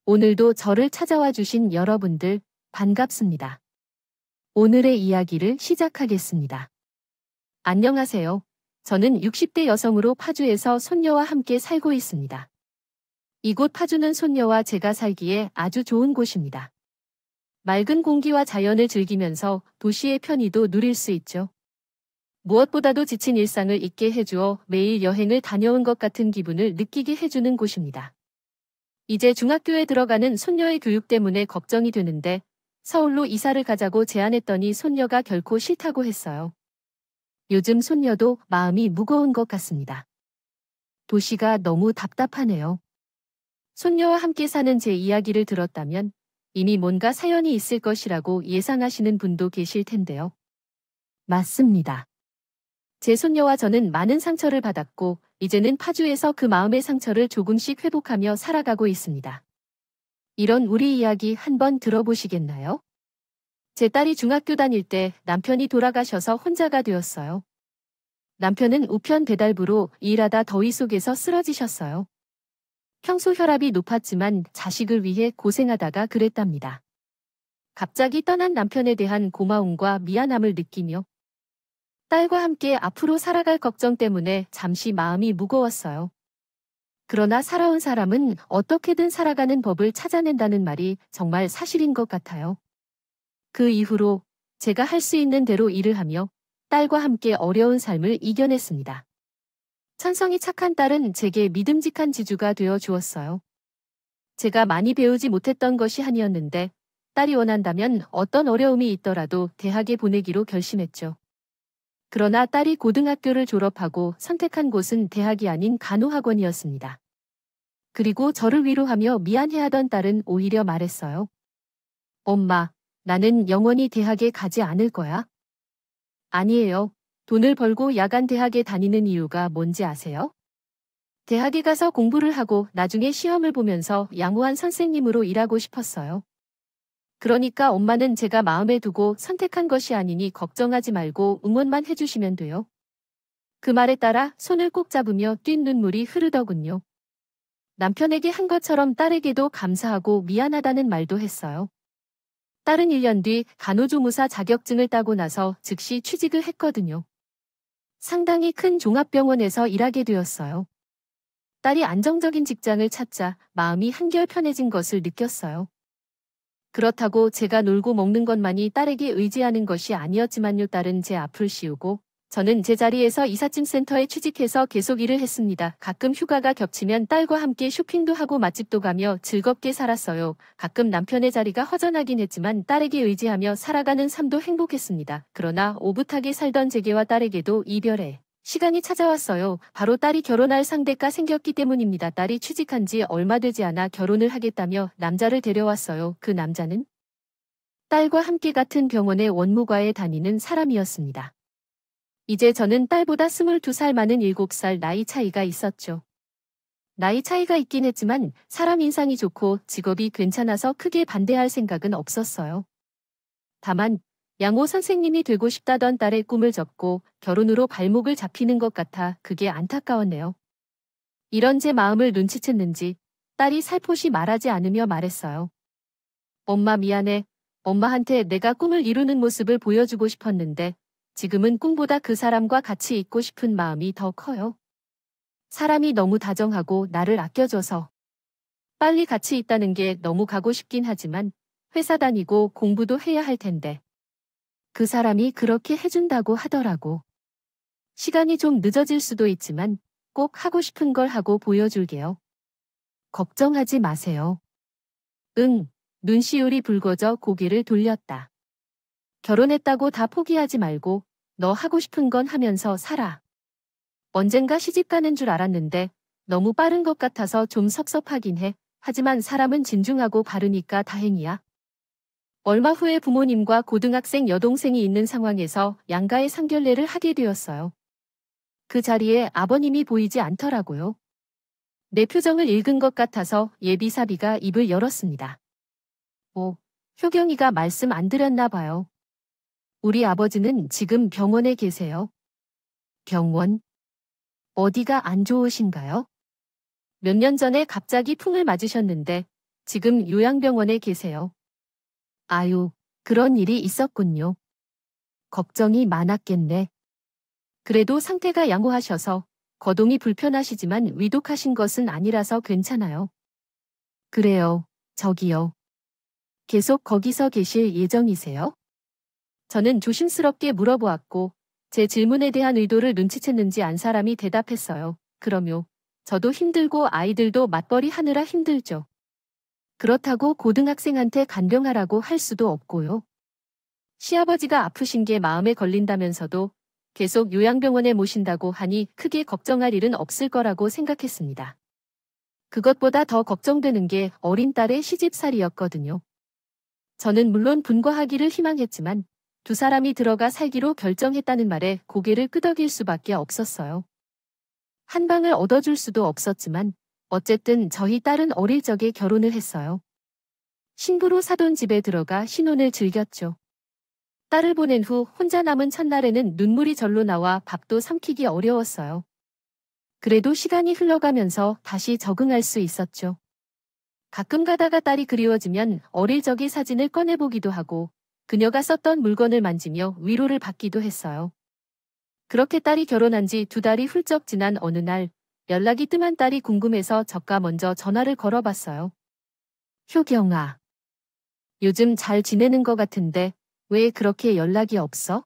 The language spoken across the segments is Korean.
오늘도 저를 찾아와 주신 여러분들 반갑습니다. 오늘의 이야기를 시작하겠습니다. 안녕하세요. 저는 60대 여성으로 파주에서 손녀와 함께 살고 있습니다. 이곳 파주는 손녀와 제가 살기에 아주 좋은 곳입니다. 맑은 공기와 자연을 즐기면서 도시의 편의도 누릴 수 있죠. 무엇보다도 지친 일상을 잊게 해주어 매일 여행을 다녀온 것 같은 기분을 느끼게 해주는 곳입니다. 이제 중학교에 들어가는 손녀의 교육 때문에 걱정이 되는데 서울로 이사를 가자고 제안했더니 손녀가 결코 싫다고 했어요. 요즘 손녀도 마음이 무거운 것 같습니다. 도시가 너무 답답하네요. 손녀와 함께 사는 제 이야기를 들었다면 이미 뭔가 사연이 있을 것이라고 예상하시는 분도 계실 텐데요. 맞습니다. 제 손녀와 저는 많은 상처를 받았고 이제는 파주에서 그 마음의 상처를 조금씩 회복하며 살아가고 있습니다. 이런 우리 이야기 한번 들어보시겠나요? 제 딸이 중학교 다닐 때 남편이 돌아가셔서 혼자가 되었어요. 남편은 우편 배달부로 일하다 더위 속에서 쓰러지셨어요. 평소 혈압이 높았지만 자식을 위해 고생하다가 그랬답니다. 갑자기 떠난 남편에 대한 고마움과 미안함을 느끼며 딸과 함께 앞으로 살아갈 걱정 때문에 잠시 마음이 무거웠어요. 그러나 살아온 사람은 어떻게든 살아가는 법을 찾아낸다는 말이 정말 사실인 것 같아요. 그 이후로 제가 할 수 있는 대로 일을 하며 딸과 함께 어려운 삶을 이겨냈습니다. 천성이 착한 딸은 제게 믿음직한 지주가 되어 주었어요. 제가 많이 배우지 못했던 것이 아니었는데 딸이 원한다면 어떤 어려움이 있더라도 대학에 보내기로 결심했죠. 그러나 딸이 고등학교를 졸업하고 선택한 곳은 대학이 아닌 간호학원이었습니다. 그리고 저를 위로하며 미안해하던 딸은 오히려 말했어요. 엄마, 나는 영원히 대학에 가지 않을 거야. 아니에요. 돈을 벌고 야간 대학에 다니는 이유가 뭔지 아세요? 대학에 가서 공부를 하고 나중에 시험을 보면서 양호한 선생님으로 일하고 싶었어요. 그러니까 엄마는 제가 마음에 두고 선택한 것이 아니니 걱정하지 말고 응원만 해주시면 돼요. 그 말에 따라 손을 꼭 잡으며 뛴 눈물이 흐르더군요. 남편에게 한 것처럼 딸에게도 감사하고 미안하다는 말도 했어요. 딸은 1년 뒤 간호조무사 자격증을 따고 나서 즉시 취직을 했거든요. 상당히 큰 종합병원에서 일하게 되었어요. 딸이 안정적인 직장을 찾자 마음이 한결 편해진 것을 느꼈어요. 그렇다고 제가 놀고 먹는 것만이 딸에게 의지하는 것이 아니었지만요. 딸은 제 앞을 씌우고 저는 제 자리에서 이삿짐 센터에 취직해서 계속 일을 했습니다. 가끔 휴가가 겹치면 딸과 함께 쇼핑도 하고 맛집도 가며 즐겁게 살았어요. 가끔 남편의 자리가 허전하긴 했지만 딸에게 의지하며 살아가는 삶도 행복했습니다. 그러나 오붓하게 살던 제게와 딸에게도 이별의 시간이 찾아왔어요. 바로 딸이 결혼할 상대가 생겼기 때문입니다. 딸이 취직한 지 얼마 되지 않아 결혼을 하겠다며 남자를 데려왔어요. 그 남자는 딸과 함께 같은 병원의 원무과에 다니는 사람이었습니다. 이제 저는 딸보다 22살 많은 7살 나이 차이가 있었죠. 나이 차이가 있긴 했지만 사람 인상이 좋고 직업이 괜찮아서 크게 반대할 생각은 없었어요. 다만 양호 선생님이 되고 싶다던 딸의 꿈을 접고 결혼으로 발목을 잡히는 것 같아 그게 안타까웠네요. 이런 제 마음을 눈치챘는지 딸이 살포시 말하지 않으며 말했어요. 엄마 미안해. 엄마한테 내가 꿈을 이루는 모습을 보여주고 싶었는데 지금은 꿈보다 그 사람과 같이 있고 싶은 마음이 더 커요. 사람이 너무 다정하고 나를 아껴줘서 빨리 같이 있다는 게 너무 가고 싶긴 하지만 회사 다니고 공부도 해야 할 텐데. 그 사람이 그렇게 해준다고 하더라고. 시간이 좀 늦어질 수도 있지만 꼭 하고 싶은 걸 하고 보여줄게요. 걱정하지 마세요. 응, 눈시울이 붉어져 고개를 돌렸다. 결혼했다고 다 포기하지 말고 너 하고 싶은 건 하면서 살아. 언젠가 시집 가는 줄 알았는데 너무 빠른 것 같아서 좀 섭섭하긴 해. 하지만 사람은 진중하고 바르니까 다행이야. 얼마 후에 부모님과 고등학생 여동생이 있는 상황에서 양가의 상견례를 하게 되었어요. 그 자리에 아버님이 보이지 않더라고요. 내 표정을 읽은 것 같아서 예비사비가 입을 열었습니다. 효경이가 말씀 안 드렸나 봐요. 우리 아버지는 지금 병원에 계세요. 병원? 어디가 안 좋으신가요? 몇 년 전에 갑자기 풍을 맞으셨는데 지금 요양병원에 계세요. 아유, 그런 일이 있었군요. 걱정이 많았겠네. 그래도 상태가 양호하셔서 거동이 불편하시지만 위독하신 것은 아니라서 괜찮아요. 그래요, 저기요. 계속 거기서 계실 예정이세요? 저는 조심스럽게 물어보았고 제 질문에 대한 의도를 눈치챘는지 안 사람이 대답했어요. 그럼요. 저도 힘들고 아이들도 맞벌이 하느라 힘들죠. 그렇다고 고등학생한테 간병하라고 할 수도 없고요. 시아버지가 아프신 게 마음에 걸린다면서도 계속 요양병원에 모신다고 하니 크게 걱정할 일은 없을 거라고 생각했습니다. 그것보다 더 걱정되는 게 어린 딸의 시집살이였거든요. 저는 물론 분과하기를 희망했지만 두 사람이 들어가 살기로 결정했다는 말에 고개를 끄덕일 수밖에 없었어요. 한 방을 얻어줄 수도 없었지만 어쨌든 저희 딸은 어릴 적에 결혼을 했어요. 신부로 사돈 집에 들어가 신혼을 즐겼죠. 딸을 보낸 후 혼자 남은 첫날에는 눈물이 절로 나와 밥도 삼키기 어려웠어요. 그래도 시간이 흘러가면서 다시 적응할 수 있었죠. 가끔 가다가 딸이 그리워지면 어릴 적의 사진을 꺼내보기도 하고 그녀가 썼던 물건을 만지며 위로를 받기도 했어요. 그렇게 딸이 결혼한 지 2달이 훌쩍 지난 어느 날 연락이 뜸한 딸이 궁금해서 저가 먼저 전화를 걸어봤어요. 효경아. 요즘 잘 지내는 것 같은데 왜 그렇게 연락이 없어?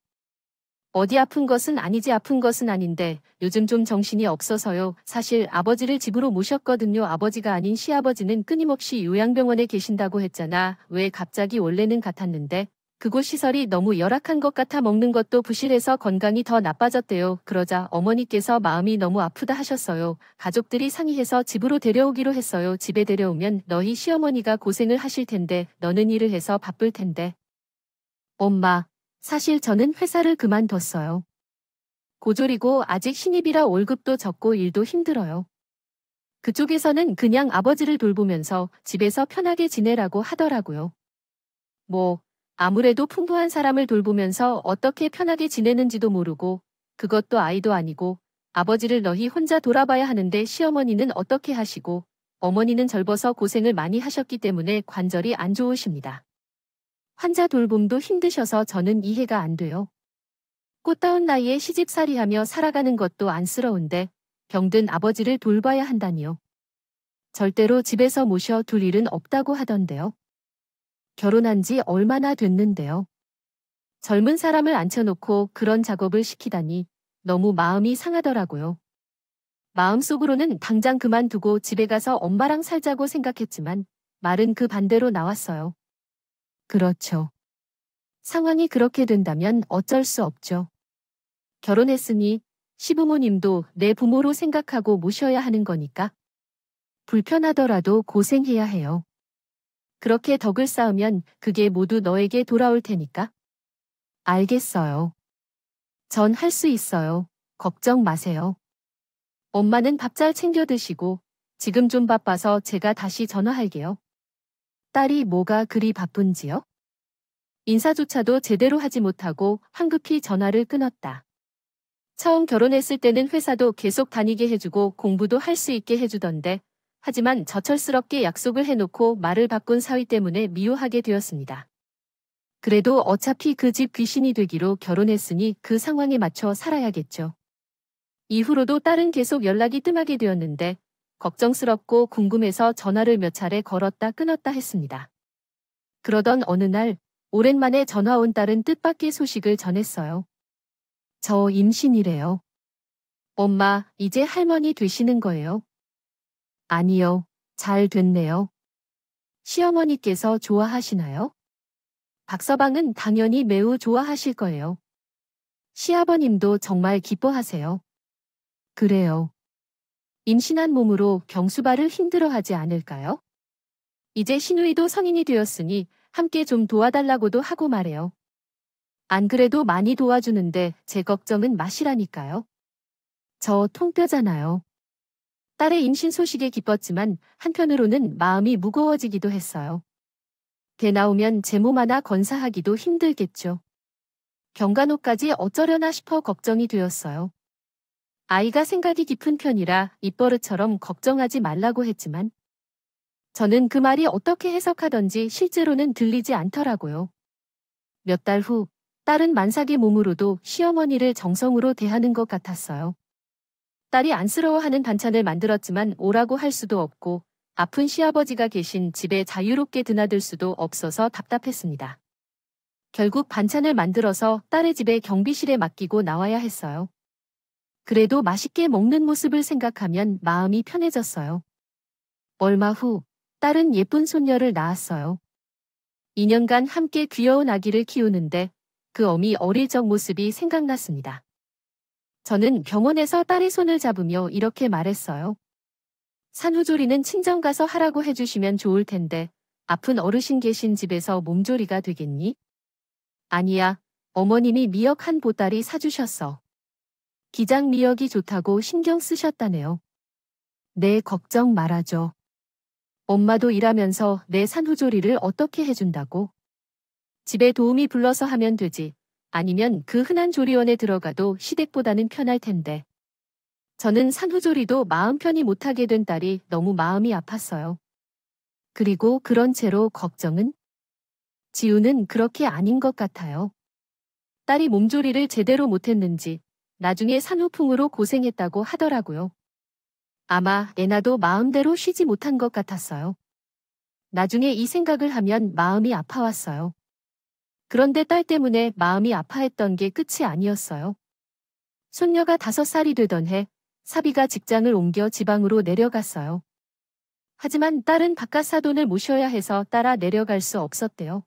어디 아픈 것은 아니지 아픈 것은 아닌데 요즘 좀 정신이 없어서요. 사실 아버지를 집으로 모셨거든요. 아버지가 아닌 시아버지는 끊임없이 요양병원에 계신다고 했잖아. 왜 갑자기 원래는 같았는데 그곳 시설이 너무 열악한 것 같아 먹는 것도 부실해서 건강이 더 나빠졌대요. 그러자 어머니께서 마음이 너무 아프다 하셨어요. 가족들이 상의해서 집으로 데려오기로 했어요. 집에 데려오면 너희 시어머니가 고생을 하실 텐데 너는 일을 해서 바쁠 텐데. 엄마, 사실 저는 회사를 그만뒀어요. 고졸이고 아직 신입이라 월급도 적고 일도 힘들어요. 그쪽에서는 그냥 아버지를 돌보면서 집에서 편하게 지내라고 하더라고요. 뭐, 아무래도 풍부한 사람을 돌보면서 어떻게 편하게 지내는지도 모르고 그것도 아이도 아니고 아버지를 너희 혼자 돌아봐야 하는데 시어머니는 어떻게 하시고 어머니는 젊어서 고생을 많이 하셨기 때문에 관절이 안 좋으십니다. 환자 돌봄도 힘드셔서 저는 이해가 안 돼요. 꽃다운 나이에 시집살이하며 살아가는 것도 안쓰러운데 병든 아버지를 돌봐야 한다니요. 절대로 집에서 모셔 둘 일은 없다고 하던데요. 결혼한 지 얼마나 됐는데요. 젊은 사람을 앉혀놓고 그런 작업을 시키다니 너무 마음이 상하더라고요. 마음속으로는 당장 그만두고 집에 가서 엄마랑 살자고 생각했지만 말은 그 반대로 나왔어요. 그렇죠. 상황이 그렇게 된다면 어쩔 수 없죠. 결혼했으니 시부모님도 내 부모로 생각하고 모셔야 하는 거니까. 불편하더라도 고생해야 해요. 그렇게 덕을 쌓으면 그게 모두 너에게 돌아올 테니까. 알겠어요. 전 할 수 있어요. 걱정 마세요. 엄마는 밥 잘 챙겨 드시고 지금 좀 바빠서 제가 다시 전화할게요. 딸이 뭐가 그리 바쁜지요? 인사조차도 제대로 하지 못하고 황급히 전화를 끊었다. 처음 결혼했을 때는 회사도 계속 다니게 해주고 공부도 할 수 있게 해주던데 하지만 저철스럽게 약속을 해놓고 말을 바꾼 사위 때문에 미워하게 되었습니다. 그래도 어차피 그 집 귀신이 되기로 결혼했으니 그 상황에 맞춰 살아야겠죠. 이후로도 딸은 계속 연락이 뜸하게 되었는데 걱정스럽고 궁금해서 전화를 몇 차례 걸었다 끊었다 했습니다. 그러던 어느 날 오랜만에 전화 온 딸은 뜻밖의 소식을 전했어요. 저 임신이래요. 엄마, 이제 할머니 되시는 거예요? 아니요, 잘 됐네요. 시어머니께서 좋아하시나요? 박서방은 당연히 매우 좋아하실 거예요. 시아버님도 정말 기뻐하세요. 그래요. 임신한 몸으로 경수발을 힘들어하지 않을까요? 이제 시누이도 성인이 되었으니 함께 좀 도와달라고도 하고 말해요. 안 그래도 많이 도와주는데 제 걱정은 마시라니까요. 저 통뼈잖아요. 딸의 임신 소식에 기뻤지만 한편으로는 마음이 무거워지기도 했어요. 개 나오면 제 몸 하나 건사하기도 힘들겠죠. 경간호까지 어쩌려나 싶어 걱정이 되었어요. 아이가 생각이 깊은 편이라 입버릇처럼 걱정하지 말라고 했지만 저는 그 말이 어떻게 해석하던지 실제로는 들리지 않더라고요. 몇 달 후, 딸은 만삭의 몸으로도 시어머니를 정성으로 대하는 것 같았어요. 딸이 안쓰러워하는 반찬을 만들었지만 오라고 할 수도 없고 아픈 시아버지가 계신 집에 자유롭게 드나들 수도 없어서 답답했습니다. 결국 반찬을 만들어서 딸의 집에 경비실에 맡기고 나와야 했어요. 그래도 맛있게 먹는 모습을 생각하면 마음이 편해졌어요. 얼마 후, 딸은 예쁜 손녀를 낳았어요. 2년간 함께 귀여운 아기를 키우는데 그 어미 어릴 적 모습이 생각났습니다. 저는 병원에서 딸의 손을 잡으며 이렇게 말했어요. 산후조리는 친정 가서 하라고 해주시면 좋을 텐데 아픈 어르신 계신 집에서 몸조리가 되겠니? 아니야, 어머님이 미역 한 보따리 사주셨어. 기장 미역이 좋다고 신경 쓰셨다네요. 네, 걱정 말아줘. 엄마도 일하면서 내 산후조리를 어떻게 해준다고? 집에 도우미 불러서 하면 되지. 아니면 그 흔한 조리원에 들어가도 시댁보다는 편할 텐데. 저는 산후조리도 마음 편히 못하게 된 딸이 너무 마음이 아팠어요. 그리고 그런 채로 걱정은? 지우는 그렇게 아닌 것 같아요. 딸이 몸조리를 제대로 못했는지 나중에 산후풍으로 고생했다고 하더라고요. 아마 애나도 마음대로 쉬지 못한 것 같았어요. 나중에 이 생각을 하면 마음이 아파왔어요. 그런데 딸 때문에 마음이 아파했던 게 끝이 아니었어요. 손녀가 5살이 되던 해 사비가 직장을 옮겨 지방으로 내려갔어요. 하지만 딸은 바깥 사돈을 모셔야 해서 따라 내려갈 수 없었대요.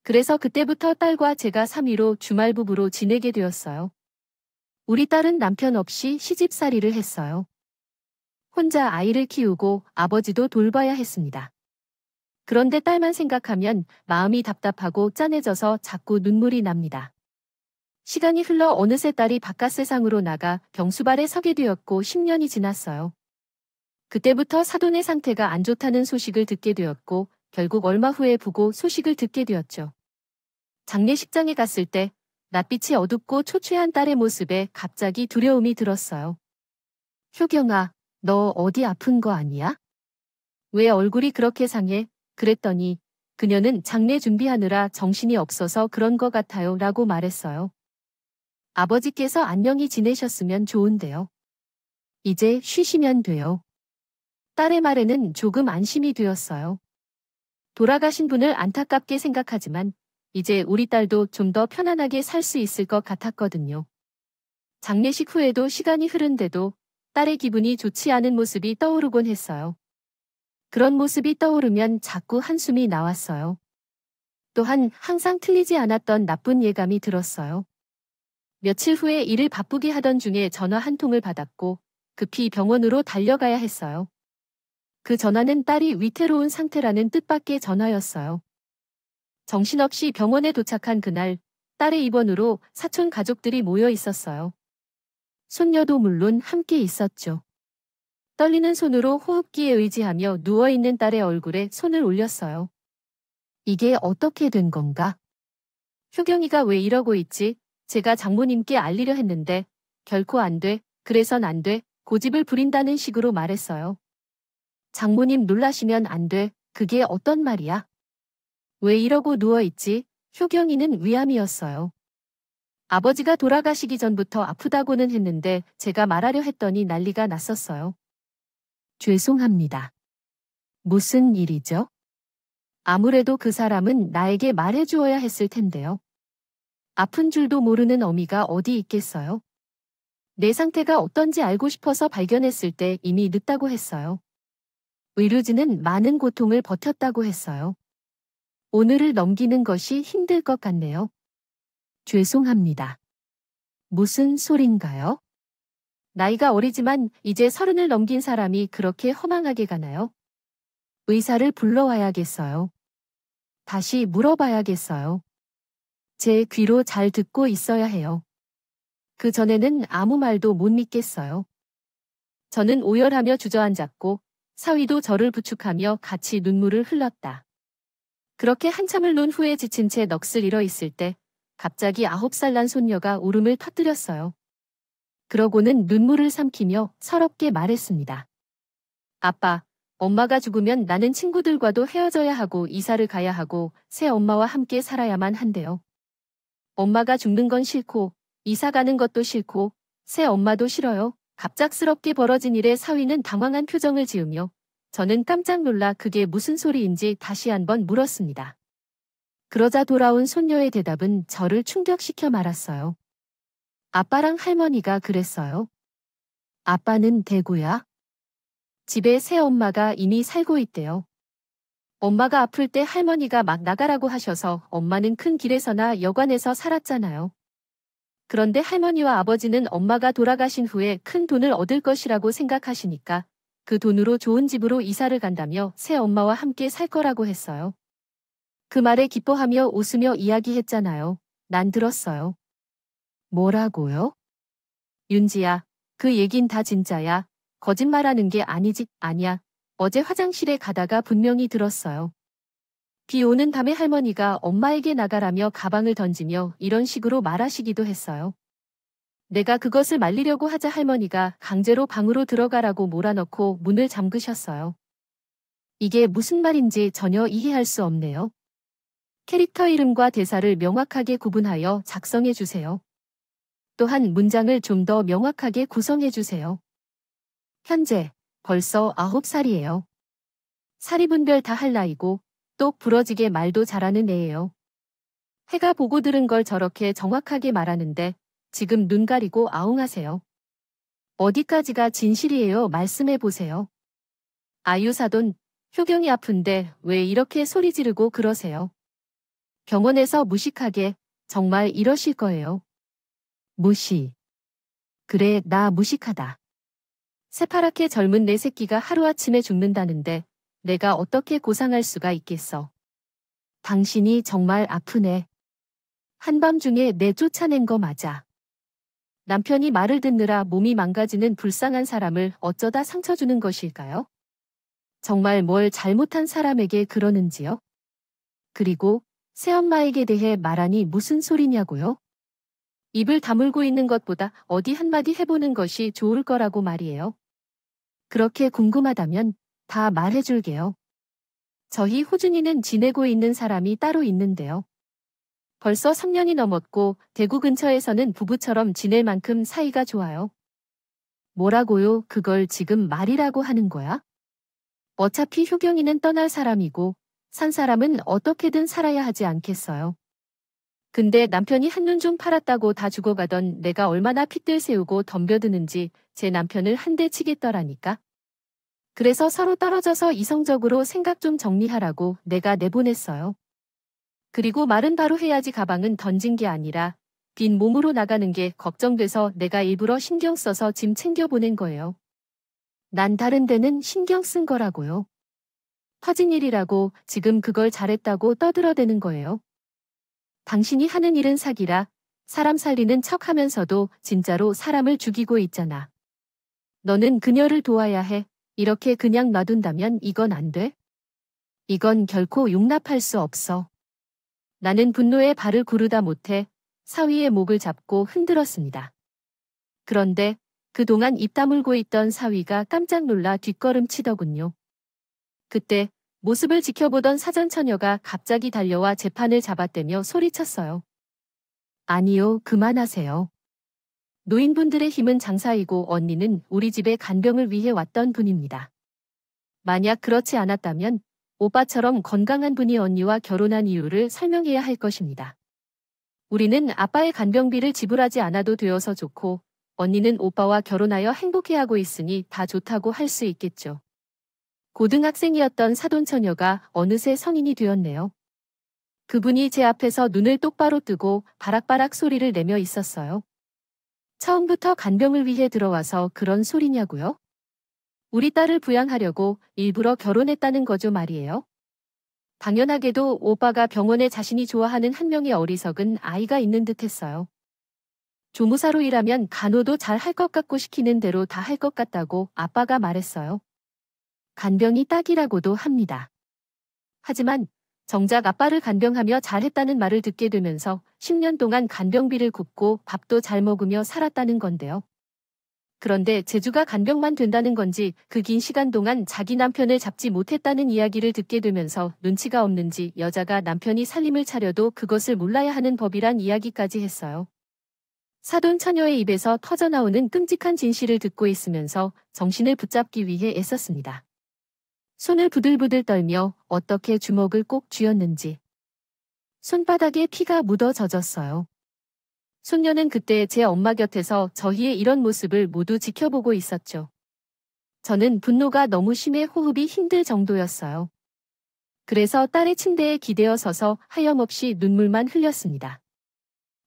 그래서 그때부터 딸과 제가 3위로 주말 부부로 지내게 되었어요. 우리 딸은 남편 없이 시집살이를 했어요. 혼자 아이를 키우고 아버지도 돌봐야 했습니다. 그런데 딸만 생각하면 마음이 답답하고 짠해져서 자꾸 눈물이 납니다. 시간이 흘러 어느새 딸이 바깥 세상으로 나가 병수발에 서게 되었고 10년이 지났어요. 그때부터 사돈의 상태가 안 좋다는 소식을 듣게 되었고 결국 얼마 후에 부고 소식을 듣게 되었죠. 장례식장에 갔을 때 낯빛이 어둡고 초췌한 딸의 모습에 갑자기 두려움이 들었어요. 효경아, 너 어디 아픈 거 아니야? 왜 얼굴이 그렇게 상해? 그랬더니 그녀는 장례 준비하느라 정신이 없어서 그런 것 같아요 라고 말했어요. 아버지께서 안녕히 지내셨으면 좋은데요. 이제 쉬시면 돼요. 딸의 말에는 조금 안심이 되었어요. 돌아가신 분을 안타깝게 생각하지만 이제 우리 딸도 좀 더 편안하게 살 수 있을 것 같았거든요. 장례식 후에도 시간이 흐른데도 딸의 기분이 좋지 않은 모습이 떠오르곤 했어요. 그런 모습이 떠오르면 자꾸 한숨이 나왔어요. 또한 항상 틀리지 않았던 나쁜 예감이 들었어요. 며칠 후에 일을 바쁘게 하던 중에 전화 한 통을 받았고 급히 병원으로 달려가야 했어요. 그 전화는 딸이 위태로운 상태라는 뜻밖의 전화였어요. 정신없이 병원에 도착한 그날 딸의 입원으로 사촌 가족들이 모여 있었어요. 손녀도 물론 함께 있었죠. 떨리는 손으로 호흡기에 의지하며 누워있는 딸의 얼굴에 손을 올렸어요. 이게 어떻게 된 건가? 효경이가 왜 이러고 있지? 제가 장모님께 알리려 했는데 결코 안 돼, 그래선 안 돼, 고집을 부린다는 식으로 말했어요. 장모님 놀라시면 안 돼, 그게 어떤 말이야? 왜 이러고 누워있지? 효경이는 위암이었어요. 아버지가 돌아가시기 전부터 아프다고는 했는데 제가 말하려 했더니 난리가 났었어요. 죄송합니다. 무슨 일이죠? 아무래도 그 사람은 나에게 말해주어야 했을 텐데요. 아픈 줄도 모르는 어미가 어디 있겠어요? 내 상태가 어떤지 알고 싶어서 발견했을 때 이미 늦다고 했어요. 의료진은 많은 고통을 버텼다고 했어요. 오늘을 넘기는 것이 힘들 것 같네요. 죄송합니다. 무슨 소린가요? 나이가 어리지만 이제 30을 넘긴 사람이 그렇게 허망하게 가나요? 의사를 불러와야겠어요. 다시 물어봐야겠어요. 제 귀로 잘 듣고 있어야 해요. 그 전에는 아무 말도 못 믿겠어요. 저는 오열하며 주저앉았고 사위도 저를 부축하며 같이 눈물을 흘렸다. 그렇게 한참을 논 후에 지친 채 넋을 잃어 있을 때 갑자기 9살 난 손녀가 울음을 터뜨렸어요. 그러고는 눈물을 삼키며 서럽게 말했습니다. 아빠, 엄마가 죽으면 나는 친구들과도 헤어져야 하고 이사를 가야 하고 새 엄마와 함께 살아야만 한대요. 엄마가 죽는 건 싫고 이사 가는 것도 싫고 새 엄마도 싫어요. 갑작스럽게 벌어진 일에 사위는 당황한 표정을 지으며 저는 깜짝 놀라 그게 무슨 소리인지 다시 한번 물었습니다. 그러자 돌아온 손녀의 대답은 저를 충격시켜 말았어요. 아빠랑 할머니가 그랬어요. 아빠는 대구야. 집에 새 엄마가 이미 살고 있대요. 엄마가 아플 때 할머니가 막 나가라고 하셔서 엄마는 큰 길에서나 여관에서 살았잖아요. 그런데 할머니와 아버지는 엄마가 돌아가신 후에 큰 돈을 얻을 것이라고 생각하시니까 그 돈으로 좋은 집으로 이사를 간다며 새 엄마와 함께 살 거라고 했어요. 그 말에 기뻐하며 웃으며 이야기했잖아요. 난 들었어요. 뭐라고요? 윤지야, 그 얘긴 다 진짜야. 거짓말하는 게 아니지. 아니야. 어제 화장실에 가다가 분명히 들었어요. 비 오는 밤에 할머니가 엄마에게 나가라며 가방을 던지며 이런 식으로 말하시기도 했어요. 내가 그것을 말리려고 하자 할머니가 강제로 방으로 들어가라고 몰아넣고 문을 잠그셨어요. 이게 무슨 말인지 전혀 이해할 수 없네요. 캐릭터 이름과 대사를 명확하게 구분하여 작성해 주세요. 또한 문장을 좀 더 명확하게 구성해 주세요. 현재 벌써 9살이에요. 사리분별 다 할 나이고 똑 부러지게 말도 잘하는 애예요. 해가 보고 들은 걸 저렇게 정확하게 말하는데 지금 눈 가리고 아웅하세요. 어디까지가 진실이에요? 말씀해 보세요. 아유사돈, 효경이 아픈데 왜 이렇게 소리 지르고 그러세요? 병원에서 무식하게 정말 이러실 거예요. 무시. 그래, 나 무식하다. 새파랗게 젊은 내 새끼가 하루아침에 죽는다는데 내가 어떻게 고상할 수가 있겠어. 당신이 정말 아프네. 한밤중에 내 쫓아낸 거 맞아. 남편이 말을 듣느라 몸이 망가지는 불쌍한 사람을 어쩌다 상처 주는 것일까요? 정말 뭘 잘못한 사람에게 그러는지요? 그리고 새엄마에게 대해 말하니 무슨 소리냐고요? 입을 다물고 있는 것보다 어디 한마디 해보는 것이 좋을 거라고 말이에요. 그렇게 궁금하다면 다 말해줄게요. 저희 호준이는 지내고 있는 사람이 따로 있는데요. 벌써 3년이 넘었고 대구 근처에서는 부부처럼 지낼 만큼 사이가 좋아요. 뭐라고요? 그걸 지금 말이라고 하는 거야? 어차피 효경이는 떠날 사람이고 산 사람은 어떻게든 살아야 하지 않겠어요. 근데 남편이 한눈 좀 팔았다고 다 죽어가던 내가 얼마나 핏들 세우고 덤벼드는지 제 남편을 한 대 치겠더라니까. 그래서 서로 떨어져서 이성적으로 생각 좀 정리하라고 내가 내보냈어요. 그리고 말은 바로 해야지 가방은 던진 게 아니라 빈 몸으로 나가는 게 걱정돼서 내가 일부러 신경 써서 짐 챙겨보낸 거예요. 난 다른 데는 신경 쓴 거라고요. 터진 일이라고 지금 그걸 잘했다고 떠들어대는 거예요. 당신이 하는 일은 사기라 사람 살리는 척 하면서도 진짜로 사람을 죽이고 있잖아. 너는 그녀를 도와야 해. 이렇게 그냥 놔둔다면 이건 안 돼? 이건 결코 용납할 수 없어. 나는 분노에 발을 구르다 못해 사위의 목을 잡고 흔들었습니다. 그런데 그동안 입 다물고 있던 사위가 깜짝 놀라 뒷걸음치더군요. 그때 모습을 지켜보던 사전처녀가 갑자기 달려와 제 판을 잡아떼며 소리쳤어요. 아니요, 그만하세요. 노인분들의 힘은 장사이고 언니는 우리 집에 간병을 위해 왔던 분입니다. 만약 그렇지 않았다면 오빠처럼 건강한 분이 언니와 결혼한 이유를 설명해야 할 것입니다. 우리는 아빠의 간병비를 지불하지 않아도 되어서 좋고 언니는 오빠와 결혼하여 행복해하고 있으니 다 좋다고 할 수 있겠죠. 고등학생이었던 사돈처녀가 어느새 성인이 되었네요. 그분이 제 앞에서 눈을 똑바로 뜨고 바락바락 소리를 내며 있었어요. 처음부터 간병을 위해 들어와서 그런 소리냐고요? 우리 딸을 부양하려고 일부러 결혼했다는 거죠 말이에요. 당연하게도 오빠가 병원에 자신이 좋아하는 한 명의 어리석은 아이가 있는 듯 했어요. 조무사로 일하면 간호도 잘 할 것 같고 시키는 대로 다 할 것 같다고 아빠가 말했어요. 간병이 딱이라고도 합니다. 하지만 정작 아빠를 간병하며 잘했다는 말을 듣게 되면서 10년 동안 간병비를 굽고 밥도 잘 먹으며 살았다는 건데요. 그런데 재주가 간병만 된다는 건지 그 긴 시간 동안 자기 남편을 잡지 못했다는 이야기를 듣게 되면서 눈치가 없는지 여자가 남편이 살림을 차려도 그것을 몰라야 하는 법이란 이야기까지 했어요. 사돈 처녀의 입에서 터져나오는 끔찍한 진실을 듣고 있으면서 정신을 붙잡기 위해 애썼습니다. 손을 부들부들 떨며 어떻게 주먹을 꼭 쥐었는지. 손바닥에 피가 묻어 젖었어요. 손녀는 그때 제 엄마 곁에서 저희의 이런 모습을 모두 지켜보고 있었죠. 저는 분노가 너무 심해 호흡이 힘들 정도였어요. 그래서 딸의 침대에 기대어 서서 하염없이 눈물만 흘렸습니다.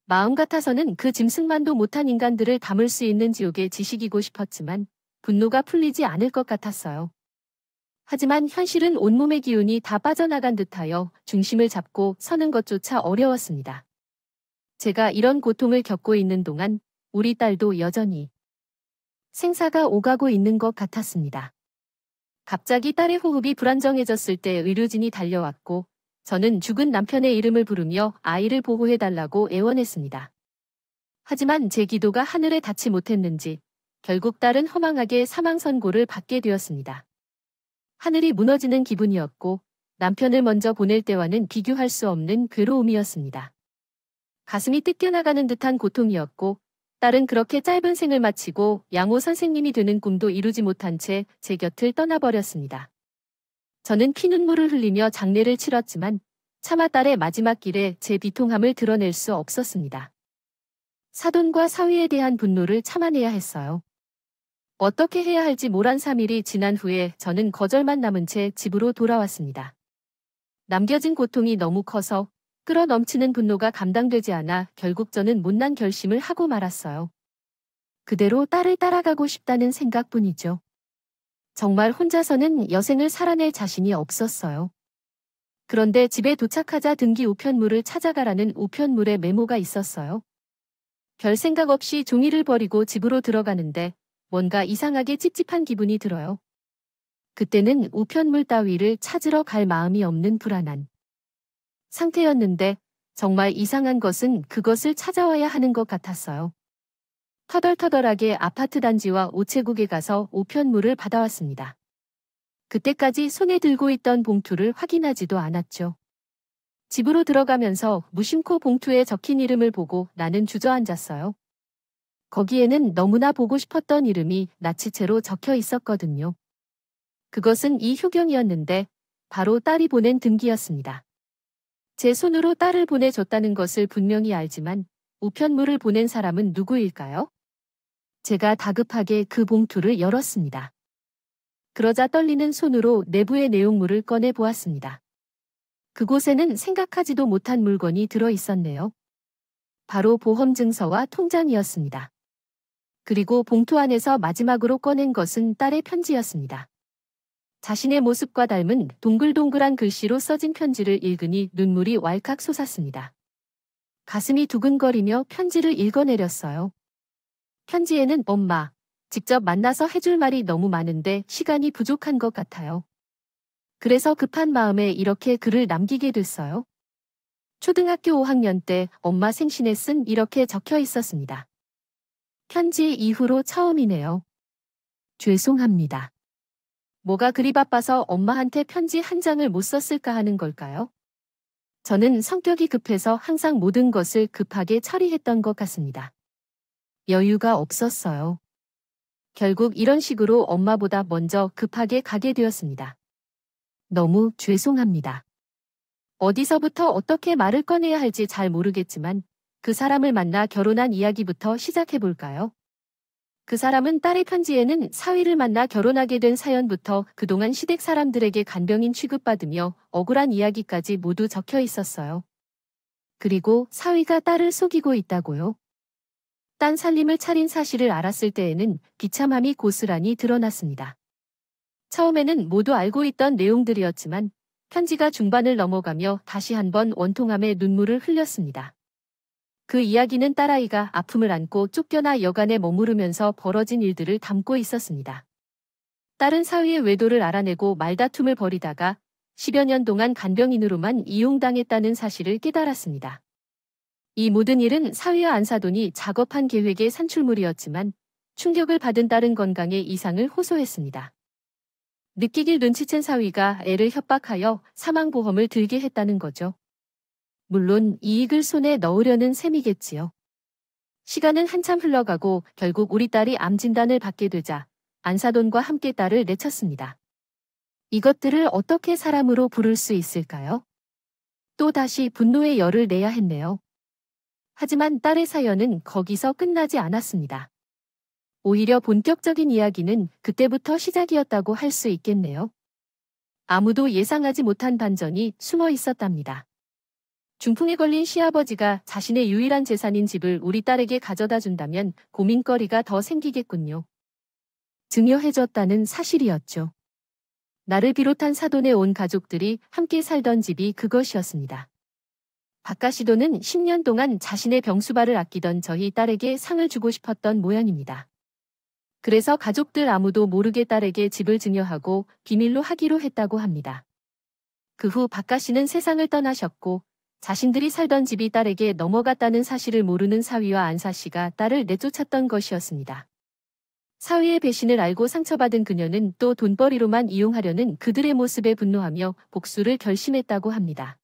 마음 같아서는 그 짐승만도 못한 인간들을 담을 수 있는 지옥에 지식이고 싶었지만 분노가 풀리지 않을 것 같았어요. 하지만 현실은 온몸의 기운이 다 빠져나간 듯하여 중심을 잡고 서는 것조차 어려웠습니다. 제가 이런 고통을 겪고 있는 동안 우리 딸도 여전히 생사가 오가고 있는 것 같았습니다. 갑자기 딸의 호흡이 불안정해졌을 때 의료진이 달려왔고 저는 죽은 남편의 이름을 부르며 아이를 보호해달라고 애원했습니다. 하지만 제 기도가 하늘에 닿지 못했는지 결국 딸은 허망하게 사망 선고를 받게 되었습니다. 하늘이 무너지는 기분이었고 남편을 먼저 보낼 때와는 비교할 수 없는 괴로움이었습니다. 가슴이 뜯겨나가는 듯한 고통이었고 딸은 그렇게 짧은 생을 마치고 양호 선생님이 되는 꿈도 이루지 못한 채 제 곁을 떠나버렸습니다. 저는 피눈물을 흘리며 장례를 치렀지만 차마 딸의 마지막 길에 제 비통함을 드러낼 수 없었습니다. 사돈과 사위에 대한 분노를 참아내야 했어요. 어떻게 해야 할지 모란 3일이 지난 후에 저는 거절만 남은 채 집으로 돌아왔습니다. 남겨진 고통이 너무 커서 끌어넘치는 분노가 감당되지 않아 결국 저는 못난 결심을 하고 말았어요. 그대로 딸을 따라가고 싶다는 생각뿐이죠. 정말 혼자서는 여생을 살아낼 자신이 없었어요. 그런데 집에 도착하자 등기 우편물을 찾아가라는 우편물에 메모가 있었어요. 별 생각 없이 종이를 버리고 집으로 들어가는데 뭔가 이상하게 찝찝한 기분이 들어요. 그때는 우편물 따위를 찾으러 갈 마음이 없는 불안한 상태였는데 정말 이상한 것은 그것을 찾아와야 하는 것 같았어요. 터덜터덜하게 아파트 단지와 우체국에 가서 우편물을 받아왔습니다. 그때까지 손에 들고 있던 봉투를 확인하지도 않았죠. 집으로 들어가면서 무심코 봉투에 적힌 이름을 보고 나는 주저앉았어요. 거기에는 너무나 보고 싶었던 이름이 나치채로 적혀 있었거든요. 그것은 이효경이었는데 바로 딸이 보낸 등기였습니다. 제 손으로 딸을 보내줬다는 것을 분명히 알지만 우편물을 보낸 사람은 누구일까요? 제가 다급하게 그 봉투를 열었습니다. 그러자 떨리는 손으로 내부의 내용물을 꺼내 보았습니다. 그곳에는 생각하지도 못한 물건이 들어 있었네요. 바로 보험증서와 통장이었습니다. 그리고 봉투 안에서 마지막으로 꺼낸 것은 딸의 편지였습니다. 자신의 모습과 닮은 동글동글한 글씨로 써진 편지를 읽으니 눈물이 왈칵 솟았습니다. 가슴이 두근거리며 편지를 읽어내렸어요. 편지에는 엄마, 직접 만나서 해줄 말이 너무 많은데 시간이 부족한 것 같아요. 그래서 급한 마음에 이렇게 글을 남기게 됐어요. 초등학교 5학년 때 엄마 생신에 쓴 이렇게 적혀 있었습니다. 편지 이후로 처음이네요. 죄송합니다. 뭐가 그리 바빠서 엄마한테 편지 한 장을 못 썼을까 하는 걸까요? 저는 성격이 급해서 항상 모든 것을 급하게 처리했던 것 같습니다. 여유가 없었어요. 결국 이런 식으로 엄마보다 먼저 급하게 가게 되었습니다. 너무 죄송합니다. 어디서부터 어떻게 말을 꺼내야 할지 잘 모르겠지만 그 사람을 만나 결혼한 이야기부터 시작해볼까요? 그 사람은 딸의 편지에는 사위를 만나 결혼하게 된 사연부터 그동안 시댁 사람들에게 간병인 취급받으며 억울한 이야기까지 모두 적혀 있었어요. 그리고 사위가 딸을 속이고 있다고요? 딴 살림을 차린 사실을 알았을 때에는 비참함이 고스란히 드러났습니다. 처음에는 모두 알고 있던 내용들이었지만 편지가 중반을 넘어가며 다시 한번 원통함에 눈물을 흘렸습니다. 그 이야기는 딸아이가 아픔을 안고 쫓겨나 여간에 머무르면서 벌어진 일들을 담고 있었습니다. 딸은 사위의 외도를 알아내고 말다툼을 벌이다가 10여 년 동안 간병인으로만 이용당했다는 사실을 깨달았습니다. 이 모든 일은 사위와 안사돈이 작업한 계획의 산출물이었지만 충격을 받은 딸은 건강에 이상을 호소했습니다. 느끼길 눈치챈 사위가 애를 협박하여 사망보험을 들게 했다는 거죠. 물론 이익을 손에 넣으려는 셈이겠지요. 시간은 한참 흘러가고 결국 우리 딸이 암 진단을 받게 되자 안사돈과 함께 딸을 내쳤습니다. 이것들을 어떻게 사람으로 부를 수 있을까요? 또 다시 분노의 열을 내야 했네요. 하지만 딸의 사연은 거기서 끝나지 않았습니다. 오히려 본격적인 이야기는 그때부터 시작이었다고 할 수 있겠네요. 아무도 예상하지 못한 반전이 숨어 있었답니다. 중풍에 걸린 시아버지가 자신의 유일한 재산인 집을 우리 딸에게 가져다 준다면 고민거리가 더 생기겠군요. 증여해줬다는 사실이었죠. 나를 비롯한 사돈의 온 가족들이 함께 살던 집이 그것이었습니다. 박가시도는 10년 동안 자신의 병수발을 아끼던 저희 딸에게 상을 주고 싶었던 모양입니다. 그래서 가족들 아무도 모르게 딸에게 집을 증여하고 비밀로 하기로 했다고 합니다. 그 후 박가씨는 세상을 떠나셨고 자신들이 살던 집이 딸에게 넘어갔다는 사실을 모르는 사위와 안사씨가 딸을 내쫓았던 것이었습니다. 사위의 배신을 알고 상처받은 그녀는 또 돈벌이로만 이용하려는 그들의 모습에 분노하며 복수를 결심했다고 합니다.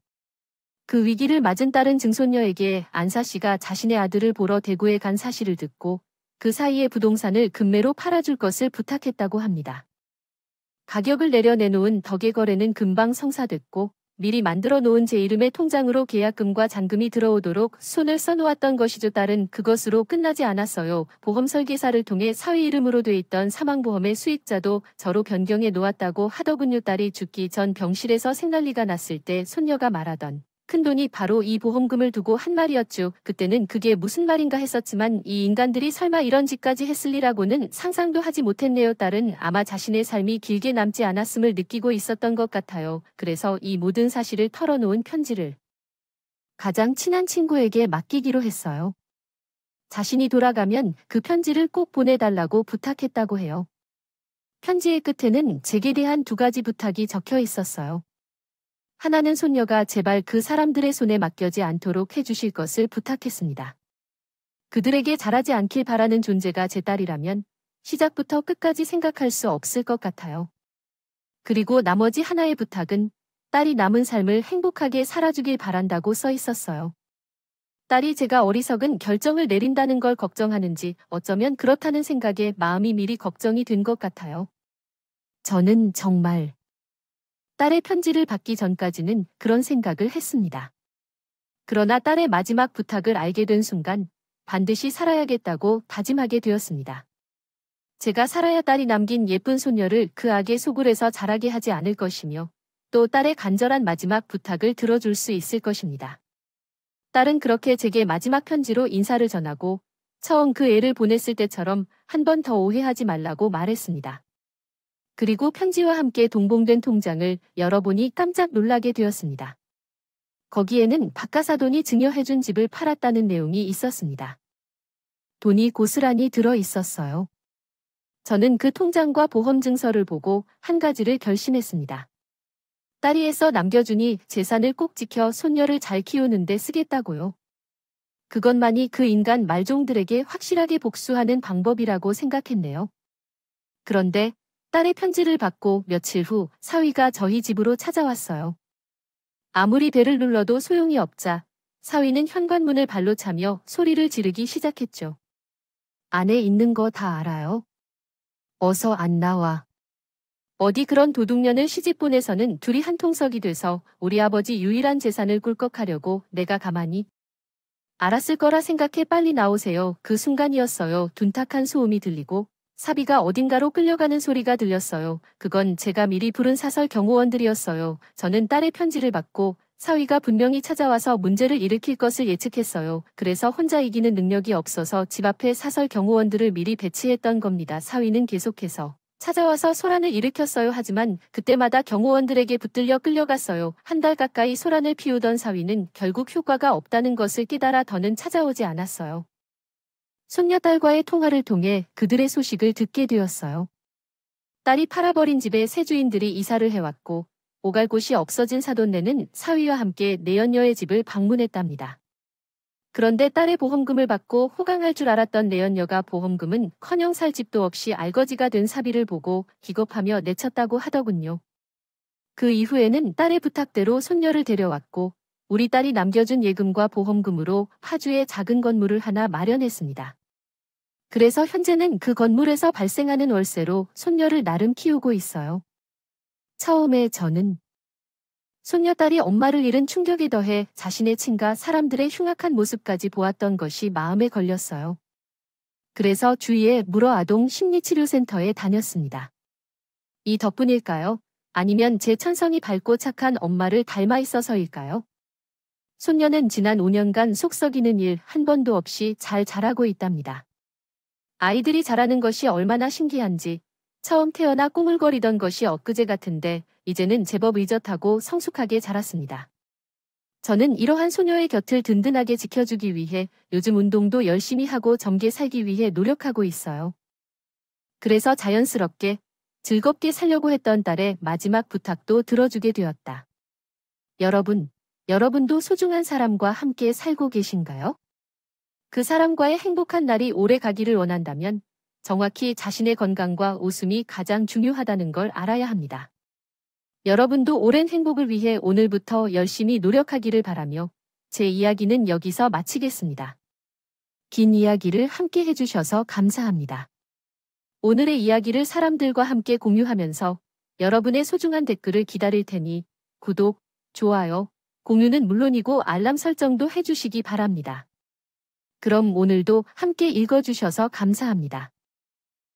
그 위기를 맞은 딸은 증손녀에게 안사씨가 자신의 아들을 보러 대구에 간 사실을 듣고 그 사이에 부동산을 금매로 팔아줄 것을 부탁했다고 합니다. 가격을 내려 내놓은 덕의 거래는 금방 성사됐고 미리 만들어 놓은 제 이름의 통장으로 계약금과 잔금이 들어오도록 손을 써놓았던 것이죠. 딸은 그것으로 끝나지 않았어요. 보험 설계사를 통해 사위 이름으로 돼 있던 사망보험의 수익자도 저로 변경해 놓았다고 하더군요. 딸이 죽기 전 병실에서 생난리가 났을 때 손녀가 말하던 큰돈이 바로 이 보험금을 두고 한 말이었죠. 그때는 그게 무슨 말인가 했었지만 이 인간들이 설마 이런 짓까지 했을 리라고는 상상도 하지 못했네요. 딸은 아마 자신의 삶이 길게 남지 않았음을 느끼고 있었던 것 같아요. 그래서 이 모든 사실을 털어놓은 편지를 가장 친한 친구에게 맡기기로 했어요. 자신이 돌아가면 그 편지를 꼭 보내달라고 부탁했다고 해요. 편지의 끝에는 제게 대한 2가지 부탁이 적혀 있었어요. 하나는 손녀가 제발 그 사람들의 손에 맡겨지 않도록 해주실 것을 부탁했습니다. 그들에게 잘하지 않길 바라는 존재가 제 딸이라면 시작부터 끝까지 생각할 수 없을 것 같아요. 그리고 나머지 하나의 부탁은 딸이 남은 삶을 행복하게 살아주길 바란다고 써 있었어요. 딸이 제가 어리석은 결정을 내린다는 걸 걱정하는지 어쩌면 그렇다는 생각에 마음이 미리 걱정이 된 것 같아요. 저는 정말 딸의 편지를 받기 전까지는 그런 생각을 했습니다. 그러나 딸의 마지막 부탁을 알게 된 순간 반드시 살아야겠다고 다짐하게 되었습니다. 제가 살아야 딸이 남긴 예쁜 손녀를 그 악의 소굴에서 자라게 하지 않을 것이며 또 딸의 간절한 마지막 부탁을 들어줄 수 있을 것입니다. 딸은 그렇게 제게 마지막 편지로 인사를 전하고 처음 그 애를 보냈을 때처럼 한 번 더 오해하지 말라고 말했습니다. 그리고 편지와 함께 동봉된 통장을 열어보니 깜짝 놀라게 되었습니다. 거기에는 박가사돈이 증여해준 집을 팔았다는 내용이 있었습니다. 돈이 고스란히 들어 있었어요. 저는 그 통장과 보험 증서를 보고 한 가지를 결심했습니다. 딸이 애써 남겨주니 재산을 꼭 지켜 손녀를 잘 키우는데 쓰겠다고요. 그것만이 그 인간 말종들에게 확실하게 복수하는 방법이라고 생각했네요. 그런데 딸의 편지를 받고 며칠 후 사위가 저희 집으로 찾아왔어요. 아무리 배를 눌러도 소용이 없자 사위는 현관문을 발로 차며 소리를 지르기 시작했죠. 안에 있는 거 다 알아요. 어서 안 나와. 어디 그런 도둑년을 시집보내서는 둘이 한 통석이 돼서 우리 아버지 유일한 재산을 꿀꺽하려고 내가 가만히 알았을 거라 생각해 빨리 나오세요. 그 순간이었어요. 둔탁한 소음이 들리고 사비가 어딘가로 끌려가는 소리가 들렸어요. 그건 제가 미리 부른 사설 경호원들이었어요. 저는 딸의 편지를 받고 사위가 분명히 찾아와서 문제를 일으킬 것을 예측했어요. 그래서 혼자 이기는 능력이 없어서 집 앞에 사설 경호원들을 미리 배치했던 겁니다. 사위는 계속해서 찾아와서 소란을 일으켰어요. 하지만 그때마다 경호원들에게 붙들려 끌려갔어요. 한 달 가까이 소란을 피우던 사위는 결국 효과가 없다는 것을 깨달아 더는 찾아오지 않았어요. 손녀딸과의 통화를 통해 그들의 소식을 듣게 되었어요. 딸이 팔아버린 집에 새 주인들이 이사를 해왔고 오갈 곳이 없어진 사돈네는 사위와 함께 내연녀의 집을 방문했답니다. 그런데 딸의 보험금을 받고 호강할 줄 알았던 내연녀가 보험금은커녕 살 집도 없이 알거지가 된 사비를 보고 기겁하며 내쳤다고 하더군요. 그 이후에는 딸의 부탁대로 손녀를 데려왔고 우리 딸이 남겨준 예금과 보험금으로 파주에 작은 건물을 하나 마련했습니다. 그래서 현재는 그 건물에서 발생하는 월세로 손녀를 나름 키우고 있어요. 처음에 저는 손녀딸이 엄마를 잃은 충격에 더해 자신의 친가 사람들의 흉악한 모습까지 보았던 것이 마음에 걸렸어요. 그래서 주위에 물어아동 심리치료센터에 다녔습니다. 이 덕분일까요? 아니면 제 천성이 밝고 착한 엄마를 닮아 있어서일까요? 손녀는 지난 5년간 속 썩이는 일 한 번도 없이 잘 자라고 있답니다. 아이들이 자라는 것이 얼마나 신기한지 처음 태어나 꾸물거리던 것이 엊그제 같은데 이제는 제법 의젓하고 성숙하게 자랐습니다. 저는 이러한 소녀의 곁을 든든하게 지켜주기 위해 요즘 운동도 열심히 하고 젊게 살기 위해 노력하고 있어요. 그래서 자연스럽게 즐겁게 살려고 했던 딸의 마지막 부탁도 들어주게 되었다. 여러분도 소중한 사람과 함께 살고 계신가요? 그 사람과의 행복한 날이 오래 가기를 원한다면 정확히 자신의 건강과 웃음이 가장 중요하다는 걸 알아야 합니다. 여러분도 오랜 행복을 위해 오늘부터 열심히 노력하기를 바라며 제 이야기는 여기서 마치겠습니다. 긴 이야기를 함께 해주셔서 감사합니다. 오늘의 이야기를 사람들과 함께 공유하면서 여러분의 소중한 댓글을 기다릴 테니 구독, 좋아요, 공유는 물론이고 알람 설정도 해주시기 바랍니다. 그럼 오늘도 함께 읽어주셔서 감사합니다.